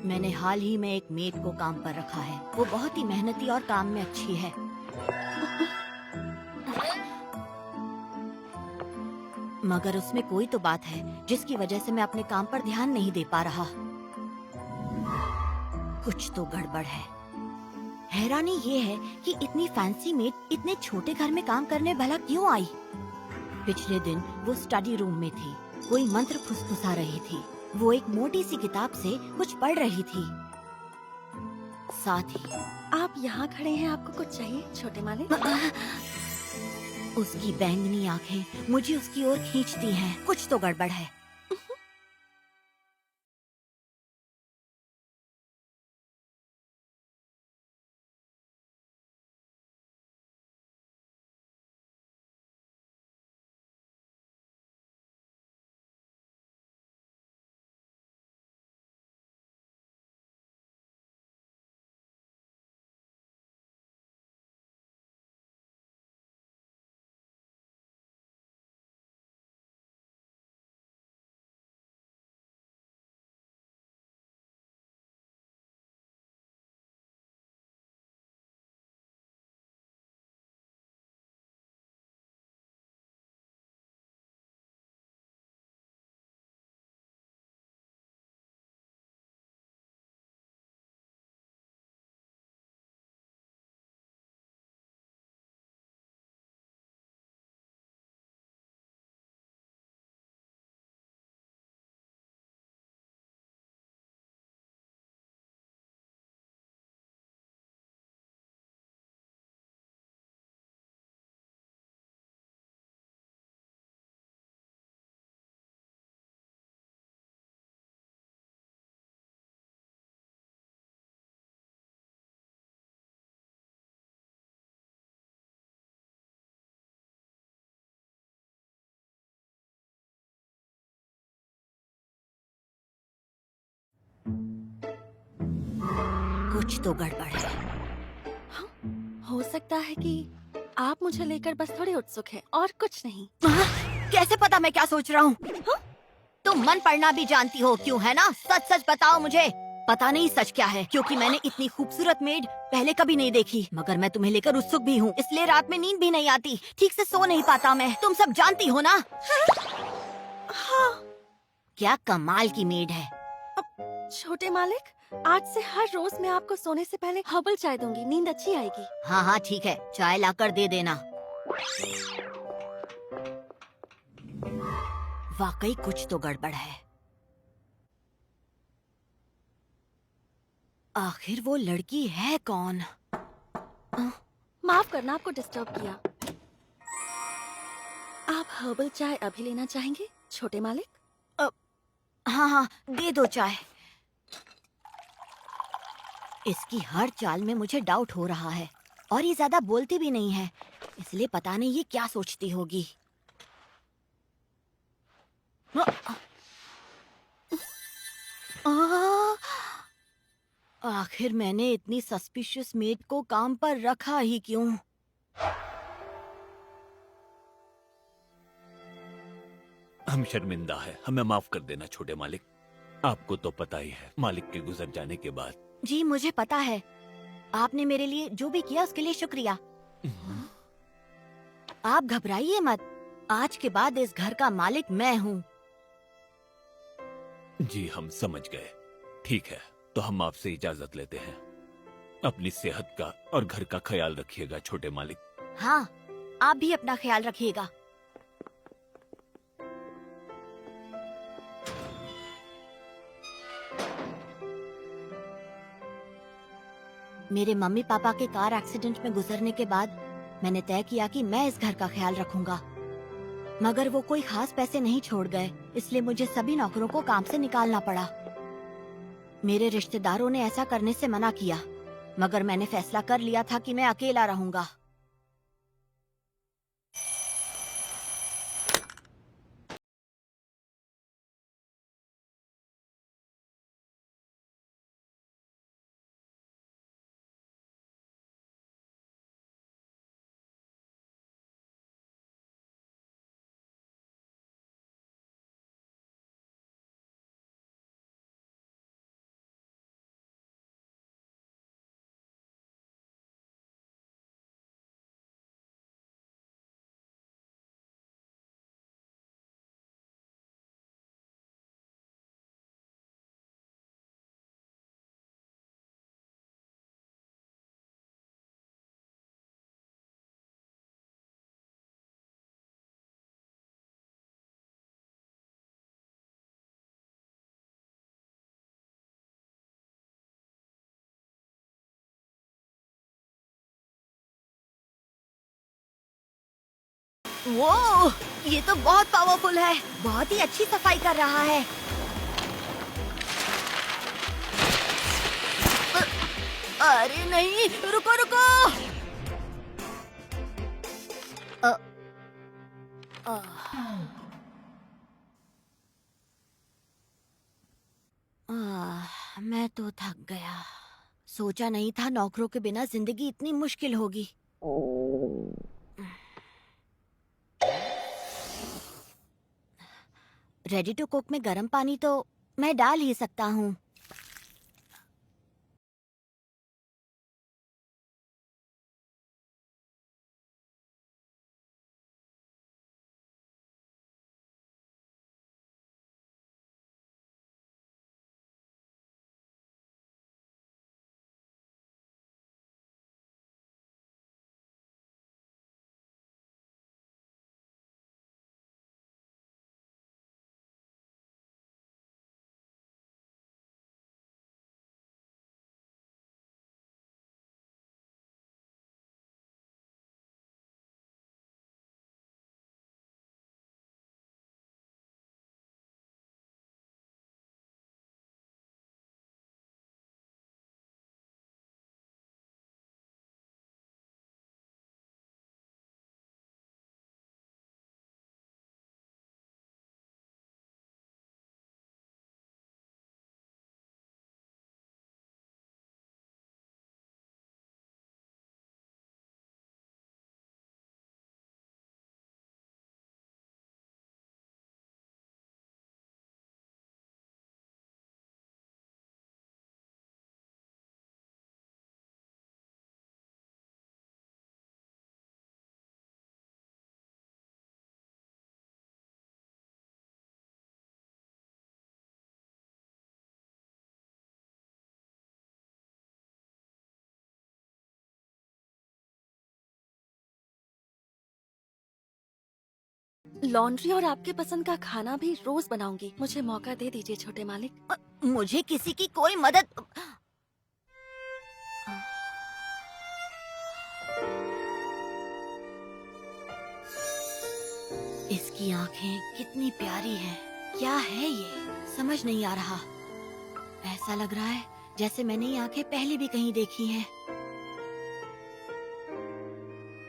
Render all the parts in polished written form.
मैंने हाल ही में एक मेड को काम पर रखा है। वो बहुत ही मेहनती और काम में अच्छी है। मगर उसमें कोई तो बात है जिसकी वजह से मैं अपने काम पर ध्यान नहीं दे पा रहा। कुछ तो गड़बड़ है। हैरानी ये है कि इतनी फैंसी मेड इतने छोटे घर में काम करने भला क्यों आई? पिछले दिन वो स्टडी रूम में थी। कोई मंत्र फुसफुसा रही थी। वो एक मोटी सी किताब से कुछ पढ़ रही थी। साथ ही आप यहाँ खड़े हैं, आपको कुछ चाहिए छोटे मालिक? उसकी बैंगनी आंखें मुझे उसकी ओर खींचती हैं। कुछ तो गड़बड़ है। कुछ तो गड़बड़ है। हाँ, हो सकता है कि आप मुझे लेकर बस थोड़े उत्सुक हैं और कुछ नहीं। कैसे पता मैं क्या सोच रहा हूँ? तुम मन पढ़ना भी जानती हो क्यों, है ना? सच सच बताओ मुझे। पता नहीं सच क्या है, क्योंकि मैंने इतनी खूबसूरत मेड पहले कभी नहीं देखी। मगर मैं तुम्हें लेकर उत्सुक भी हूँ, इसलिए रात में नींद भी नहीं आती। ठीक से सो नहीं पाता मैं। तुम सब जानती हो ना? हाँ। क्या कमाल की मेड है। छोटे मालिक, आज से हर रोज मैं आपको सोने से पहले हर्बल चाय दूंगी, नींद अच्छी आएगी। हाँ हाँ ठीक है, चाय लाकर दे देना। वाकई कुछ तो गड़बड़ है। आखिर वो लड़की है कौन? माफ करना आपको डिस्टर्ब किया। आप हर्बल चाय अभी लेना चाहेंगे छोटे मालिक? हाँ हाँ दे दो चाय। इसकी हर चाल में मुझे डाउट हो रहा है और ये ज्यादा बोलती भी नहीं है, इसलिए पता नहीं ये क्या सोचती होगी। आखिर मैंने इतनी सस्पिशियस मेड को काम पर रखा ही क्यों? हम शर्मिंदा है, हमें माफ कर देना छोटे मालिक। आपको तो पता ही है, मालिक के गुजर जाने के बाद। जी मुझे पता है। आपने मेरे लिए जो भी किया उसके लिए शुक्रिया। आप घबराइए मत। आज के बाद इस घर का मालिक मैं हूँ। जी हम समझ गए। ठीक है, तो हम आपसे इजाजत लेते हैं। अपनी सेहत का और घर का ख्याल रखिएगा छोटे मालिक। हाँ, आप भी अपना ख्याल रखिएगा। मेरे मम्मी पापा के कार एक्सीडेंट में गुजरने के बाद मैंने तय किया कि मैं इस घर का ख्याल रखूंगा। मगर वो कोई खास पैसे नहीं छोड़ गए, इसलिए मुझे सभी नौकरों को काम से निकालना पड़ा। मेरे रिश्तेदारों ने ऐसा करने से मना किया, मगर मैंने फैसला कर लिया था कि मैं अकेला रहूंगा। वो ये तो बहुत पावरफुल है, बहुत ही अच्छी सफाई कर रहा है। अरे नहीं, रुको रुको। मैं तो थक गया। सोचा नहीं था नौकरों के बिना जिंदगी इतनी मुश्किल होगी। रेडी टू कुक में गर्म पानी तो मैं डाल ही सकता हूँ। लॉन्ड्री और आपके पसंद का खाना भी रोज बनाऊंगी। मुझे मौका दे दीजिए छोटे मालिक। मुझे किसी की कोई मदद। इसकी आंखें कितनी प्यारी हैं। क्या है ये, समझ नहीं आ रहा। ऐसा लग रहा है जैसे मैंने ये आंखें पहले भी कहीं देखी हैं।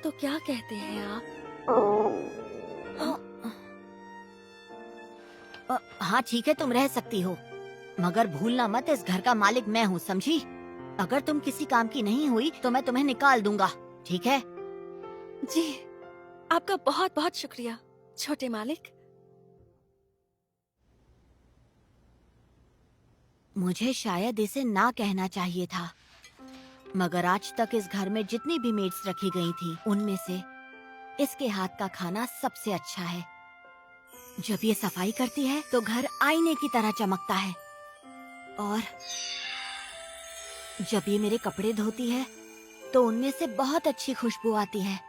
तो क्या कहते हैं आप? हाँ ठीक है, तुम रह सकती हो, मगर भूलना मत इस घर का मालिक मैं हूँ, समझी? अगर तुम किसी काम की नहीं हुई तो मैं तुम्हें निकाल दूंगा, ठीक है? जी, आपका बहुत बहुत शुक्रिया छोटे मालिक। मुझे शायद इसे ना कहना चाहिए था, मगर आज तक इस घर में जितनी भी मेड्स रखी गई थी, उनमें से इसके हाथ का खाना सबसे अच्छा है। जब ये सफाई करती है तो घर आईने की तरह चमकता है, और जब ये मेरे कपड़े धोती है तो उनमें से बहुत अच्छी खुशबू आती है।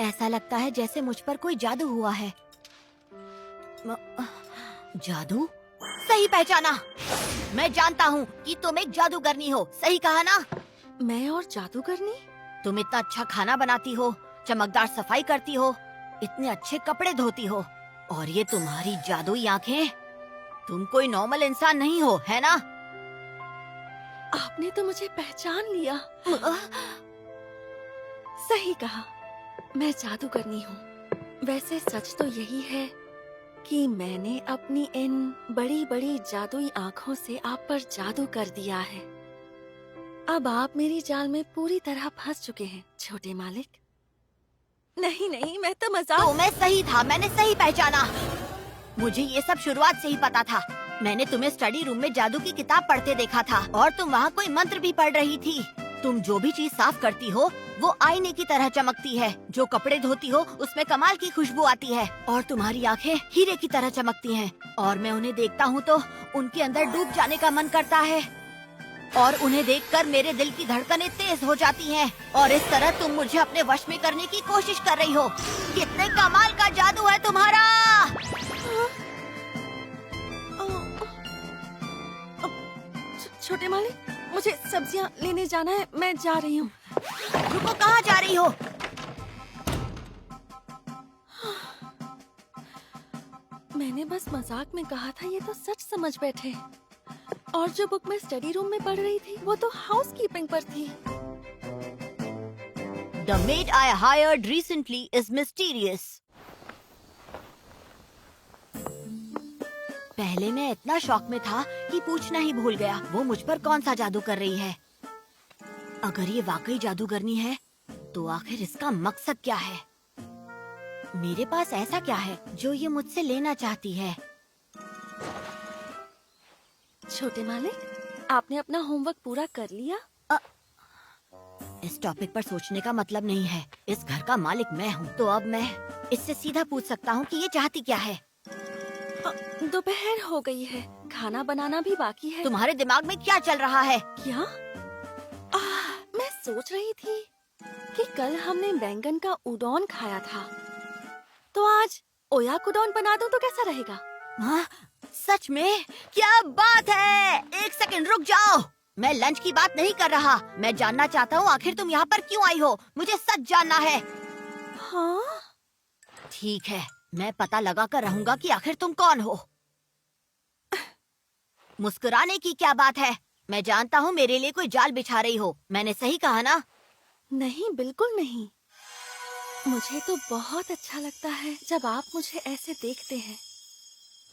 ऐसा लगता है जैसे मुझ पर कोई जादू हुआ है। जादू? सही पहचाना। मैं जानता हूँ कि तुम एक जादूगरनी हो, सही कहा ना? मैं और जादूगरनी? तुम इतना अच्छा खाना बनाती हो, चमकदार सफाई करती हो, इतने अच्छे कपड़े धोती हो, और ये तुम्हारी जादुई आंखें। तुम कोई नॉर्मल इंसान नहीं हो, है ना? आपने तो मुझे पहचान लिया। सही कहा, मैं जादूगरनी हूँ। वैसे सच तो यही है कि मैंने अपनी इन बड़ी बड़ी जादुई आँखों से आप पर जादू कर दिया है। अब आप मेरी जाल में पूरी तरह फंस चुके हैं छोटे मालिक। नहीं नहीं, मैं तो मजाक। तो मैं सही था, मैंने सही पहचाना। मुझे ये सब शुरुआत से ही पता था। मैंने तुम्हें स्टडी रूम में जादू की किताब पढ़ते देखा था, और तुम वहाँ कोई मंत्र भी पढ़ रही थी। तुम जो भी चीज साफ करती हो वो आईने की तरह चमकती है, जो कपड़े धोती हो उसमें कमाल की खुशबू आती है, और तुम्हारी आंखें हीरे की तरह चमकती हैं। और मैं उन्हें देखता हूँ तो उनके अंदर डूब जाने का मन करता है, और उन्हें देखकर मेरे दिल की धड़कनें तेज हो जाती हैं। और इस तरह तुम मुझे अपने वश में करने की कोशिश कर रही हो। कितने कमाल का जादू है तुम्हारा! छोटे मालिक, मुझे सब्जियां लेने जाना है, मैं जा रही हूँ। रुको, कहाँ जा रही हो? मैंने बस मजाक में कहा था, ये तो सच समझ बैठे। और जो बुक मैं स्टडी रूम में पढ़ रही थी वो तो हाउसकीपिंग पर थी। The maid I hired recently is mysterious. पहले मैं इतना शॉक में था कि पूछना ही भूल गया वो मुझ पर कौन सा जादू कर रही है। अगर ये वाकई जादूगरनी है तो आखिर इसका मकसद क्या है? मेरे पास ऐसा क्या है जो ये मुझसे लेना चाहती है? छोटे मालिक, आपने अपना होमवर्क पूरा कर लिया? इस टॉपिक पर सोचने का मतलब नहीं है। इस घर का मालिक मैं हूँ, तो अब मैं इससे सीधा पूछ सकता हूँ कि ये चाहती क्या है। दोपहर हो गई है, खाना बनाना भी बाकी है। तुम्हारे दिमाग में क्या चल रहा है? क्या? मैं सोच रही थी कि कल हमने बैंगन का उडोन खाया था, तो आज ओयाकुडोन बना दूं तो कैसा रहेगा? हाँ, सच में? क्या बात है! एक सेकंड रुक जाओ। मैं लंच की बात नहीं कर रहा। मैं जानना चाहता हूँ आखिर तुम यहाँ पर क्यों आई हो। मुझे सच जानना है। हाँ? ठीक है, मैं पता लगा कर रहूंगा कि आखिर तुम कौन हो। मुस्कुराने की क्या बात है? मैं जानता हूँ मेरे लिए कोई जाल बिछा रही हो। मैंने सही कहा ना? नहीं, बिल्कुल नहीं। मुझे तो बहुत अच्छा लगता है जब आप मुझे ऐसे देखते हैं।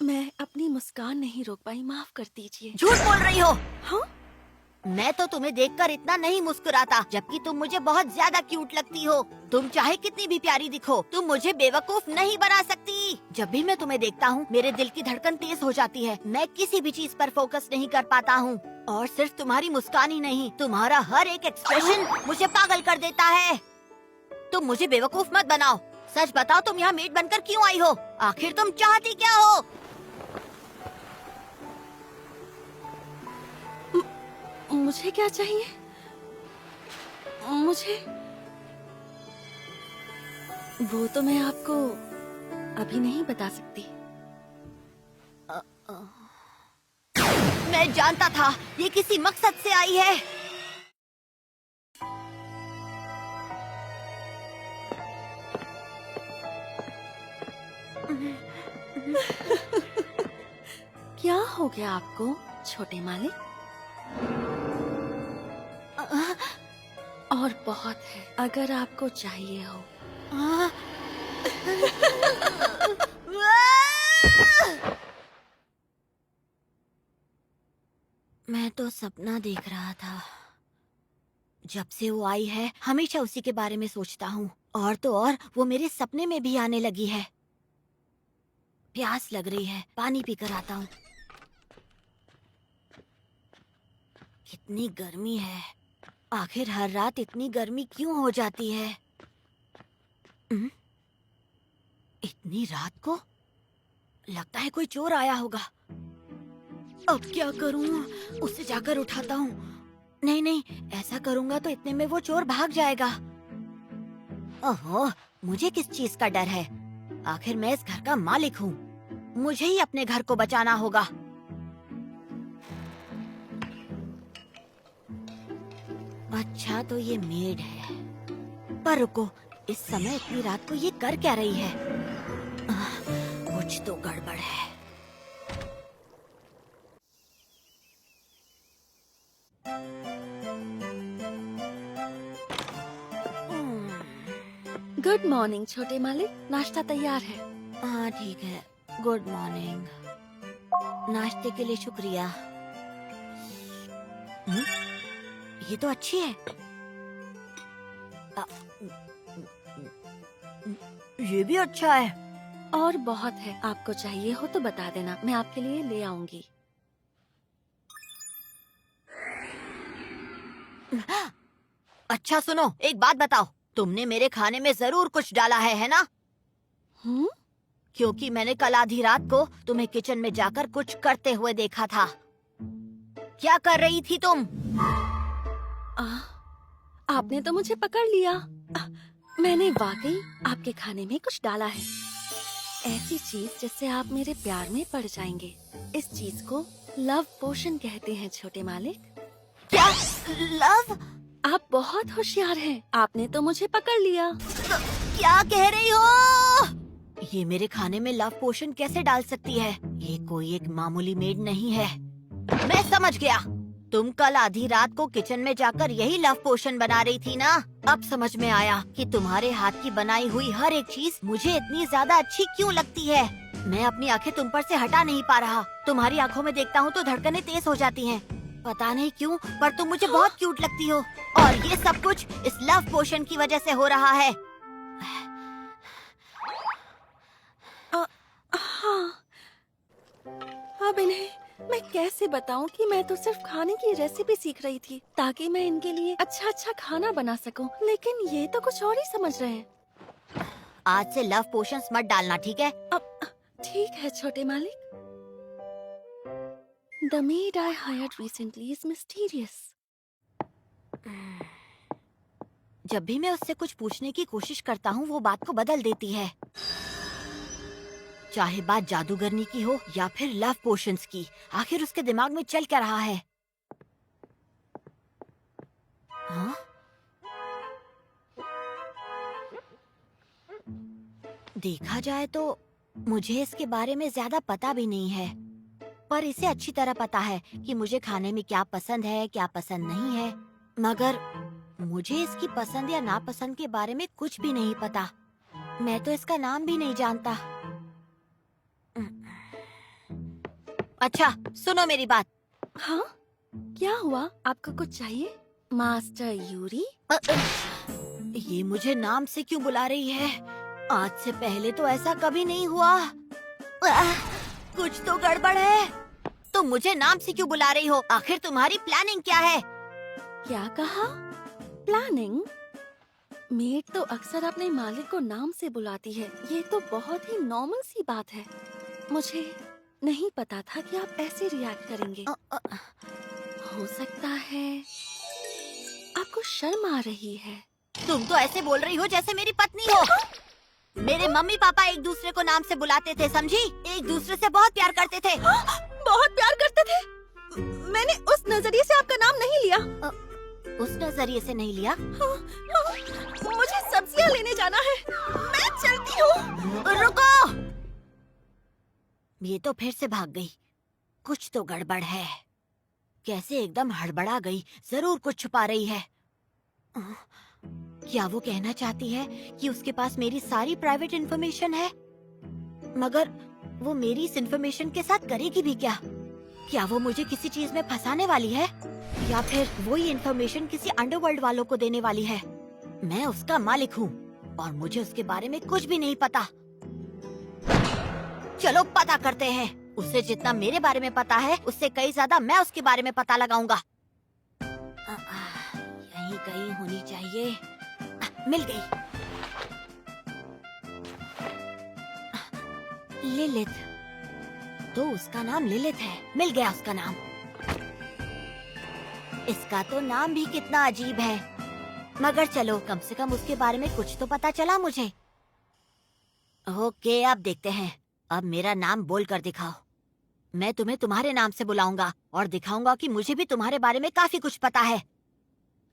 मैं अपनी मुस्कान नहीं रोक पाई, माफ कर दीजिए। झूठ बोल रही हो। हाँ? मैं तो तुम्हें देखकर इतना नहीं मुस्कुराता, जबकि तुम मुझे बहुत ज्यादा क्यूट लगती हो। तुम चाहे कितनी भी प्यारी दिखो, तुम मुझे बेवकूफ नहीं बना सकती। जब भी मैं तुम्हें देखता हूँ मेरे दिल की धड़कन तेज हो जाती है। मैं किसी भी चीज पर फोकस नहीं कर पाता हूँ। और सिर्फ तुम्हारी मुस्कान ही नहीं, तुम्हारा हर एक एक्सप्रेशन मुझे पागल कर देता है। तुम मुझे बेवकूफ मत बनाओ। सच बताओ, तुम यहाँ मेड बनकर क्यों आई हो? आखिर तुम चाहती क्या हो? मुझे क्या चाहिए? मुझे वो तो मैं आपको अभी नहीं बता सकती। मैं जानता था ये किसी मकसद से आई है। क्या हो गया आपको, छोटे मालिक? और बहुत है, अगर आपको चाहिए हो। मैं तो सपना देख रहा था। जब से वो आई है हमेशा उसी के बारे में सोचता हूँ। और तो और वो मेरे सपने में भी आने लगी है। प्यास लग रही है, पानी पीकर आता हूँ। कितनी गर्मी है। आखिर हर रात इतनी गर्मी क्यों हो जाती है? इतनी रात को? लगता है कोई चोर आया होगा। अब क्या करूं? उसे जाकर उठाता हूँ। नहीं नहीं, ऐसा करूंगा तो इतने में वो चोर भाग जाएगा। ओहो, मुझे किस चीज का डर है? आखिर मैं इस घर का मालिक हूँ। मुझे ही अपने घर को बचाना होगा। अच्छा, तो ये मेड है। पर रुको, इस समय इतनी रात को ये कर क्या रही है? कुछ तो गड़बड़ है। गुड मॉर्निंग छोटे मालिक, नाश्ता तैयार है। हाँ ठीक है, गुड मॉर्निंग। नाश्ते के लिए शुक्रिया। ये तो अच्छी है। ये भी अच्छा है। और बहुत है, आपको चाहिए हो तो बता देना, मैं आपके लिए ले आऊंगी। अच्छा सुनो, एक बात बताओ, तुमने मेरे खाने में जरूर कुछ डाला है ना? क्योंकि मैंने कल आधी रात को तुम्हें किचन में जाकर कुछ करते हुए देखा था। क्या कर रही थी तुम? आपने तो मुझे पकड़ लिया। मैंने वाकई आपके खाने में कुछ डाला है, ऐसी चीज जिससे आप मेरे प्यार में पड़ जाएंगे। इस चीज को लव पोशन कहते हैं छोटे मालिक। क्या? लव? आप बहुत होशियार हैं, आपने तो मुझे पकड़ लिया। क्या कह रही हो? ये मेरे खाने में लव पोशन कैसे डाल सकती है? ये कोई एक मामूली मेड नहीं है। मैं समझ गया, तुम कल आधी रात को किचन में जाकर यही लव पोशन बना रही थी ना? अब समझ में आया कि तुम्हारे हाथ की बनाई हुई हर एक चीज मुझे इतनी ज्यादा अच्छी क्यों लगती है। मैं अपनी आंखें तुम पर से हटा नहीं पा रहा। तुम्हारी आंखों में देखता हूँ तो धड़कनें तेज हो जाती हैं। पता नहीं क्यों, पर तुम मुझे बहुत क्यूट लगती हो। और ये सब कुछ इस लव पोशन की वजह से हो रहा है। हाँ, अब इन्हें मैं कैसे बताऊं कि मैं तो सिर्फ खाने की रेसिपी सीख रही थी ताकि मैं इनके लिए अच्छा अच्छा खाना बना सकूं, लेकिन ये तो कुछ और ही समझ रहे हैं। आज से लव पोशंस मत डालना, ठीक है? अब ठीक है छोटे मालिक। The maid I hired recently is mysterious. जब भी मैं उससे कुछ पूछने की कोशिश करता हूँ वो बात को बदल देती है। चाहे बात जादूगरनी की हो या फिर लव पोशंस की, आखिर उसके दिमाग में चल क्या रहा है? हाँ? देखा जाए तो मुझे इसके बारे में ज्यादा पता भी नहीं है, पर इसे अच्छी तरह पता है कि मुझे खाने में क्या पसंद है, क्या पसंद नहीं है। मगर मुझे इसकी पसंद या नापसंद के बारे में कुछ भी नहीं पता। मैं तो इसका नाम भी नहीं जानता। अच्छा, सुनो मेरी बात। हाँ, क्या हुआ? आपको कुछ चाहिए मास्टर यूरी? ये मुझे नाम से क्यों बुला रही है? आज से पहले तो ऐसा कभी नहीं हुआ। कुछ तो गड़बड़ है। तुम मुझे नाम से क्यों बुला रही हो? आखिर तुम्हारी प्लानिंग क्या है? क्या कहा? प्लानिंग? मेड तो अक्सर अपने मालिक को नाम से बुलाती है। ये तो बहुत ही नॉर्मल सी बात है। मुझे नहीं पता था कि आप ऐसे रिएक्ट करेंगे। हो सकता है आपको शर्म आ रही है। तुम तो ऐसे बोल रही हो जैसे मेरी पत्नी हो। मेरे मम्मी पापा एक दूसरे को नाम से बुलाते थे, समझी? एक दूसरे से बहुत प्यार करते थे। बहुत प्यार करते थे? मैंने उस नजरिए से आपका नाम नहीं लिया। उस नजरिए से नहीं लिया? मुझे सब्जियां लेने जाना है, मैं चलती हूँ। रुको! ये तो फिर से भाग गई। कुछ तो गड़बड़ है। कैसे एकदम हड़बड़ा गई? जरूर कुछ छुपा रही है। क्या वो कहना चाहती है कि उसके पास मेरी सारी प्राइवेट इंफॉर्मेशन है? मगर वो मेरी इस इंफॉर्मेशन के साथ करेगी भी क्या? क्या वो मुझे किसी चीज में फंसाने वाली है? या फिर वो ये इंफॉर्मेशन किसी अंडरवर्ल्ड वालों को देने वाली है? मैं उसका मालिक हूँ और मुझे उसके बारे में कुछ भी नहीं पता। चलो पता करते हैं। उसे जितना मेरे बारे में पता है, उससे कई ज्यादा मैं उसके बारे में पता लगाऊंगा। यहीं कहीं होनी चाहिए। मिल गई। लिलिथ। तो उसका नाम लिलिथ है। मिल गया उसका नाम। इसका तो नाम भी कितना अजीब है। मगर चलो, कम से कम उसके बारे में कुछ तो पता चला मुझे। ओके, अब देखते हैं। अब मेरा नाम बोल कर दिखाओ। मैं तुम्हें तुम्हारे नाम से बुलाऊंगा और दिखाऊंगा कि मुझे भी तुम्हारे बारे में काफी कुछ पता है।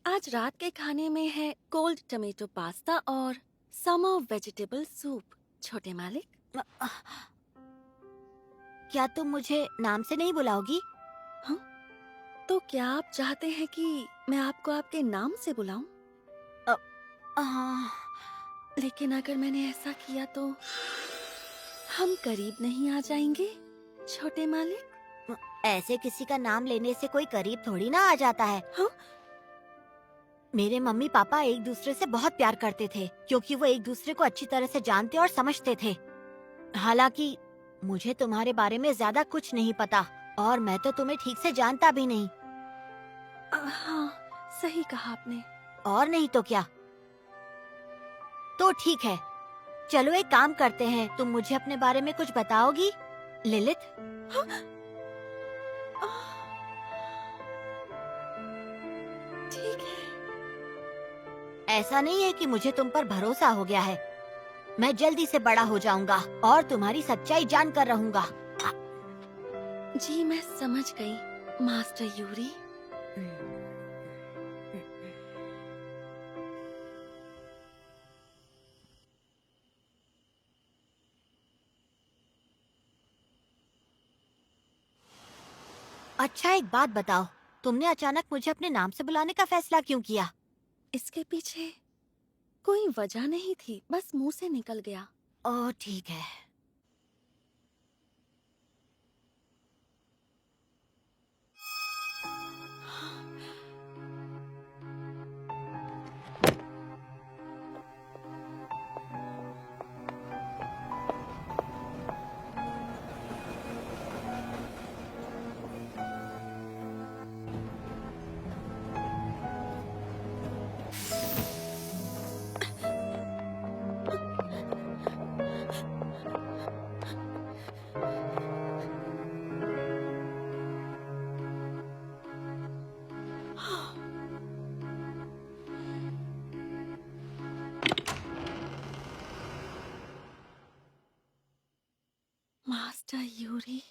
आज रात के खाने में है कोल्ड टमेटो पास्ता और समर वेजिटेबल सूप। छोटे मालिक, क्या तुम मुझे नाम से नहीं बुलाओगी? हाँ? तो क्या आप चाहते हैं कि मैं आपको आपके नाम से बुलाऊं? लेकिन अगर मैंने ऐसा किया तो हम करीब नहीं आ जाएंगे छोटे मालिक? ऐसे किसी का नाम लेने से कोई करीब थोड़ी ना आ जाता है। हाँ? मेरे मम्मी पापा एक दूसरे से बहुत प्यार करते थे क्योंकि वो एक दूसरे को अच्छी तरह से जानते और समझते थे। हालांकि मुझे तुम्हारे बारे में ज्यादा कुछ नहीं पता और मैं तो तुम्हें ठीक से जानता भी नहीं। हाँ, सही कहा आपने। और नहीं तो क्या। तो ठीक है, चलो एक काम करते हैं। तुम मुझे अपने बारे में कुछ बताओगी लिलिथ? हाँ? ठीक है। ऐसा नहीं है कि मुझे तुम पर भरोसा हो गया है। मैं जल्दी से बड़ा हो जाऊंगा और तुम्हारी सच्चाई जानकर रहूंगा। जी मैं समझ गई मास्टर यूरी। अच्छा एक बात बताओ, तुमने अचानक मुझे अपने नाम से बुलाने का फैसला क्यों किया? इसके पीछे कोई वजह नहीं थी, बस मुंह से निकल गया। ओह ठीक है। Master Yuri.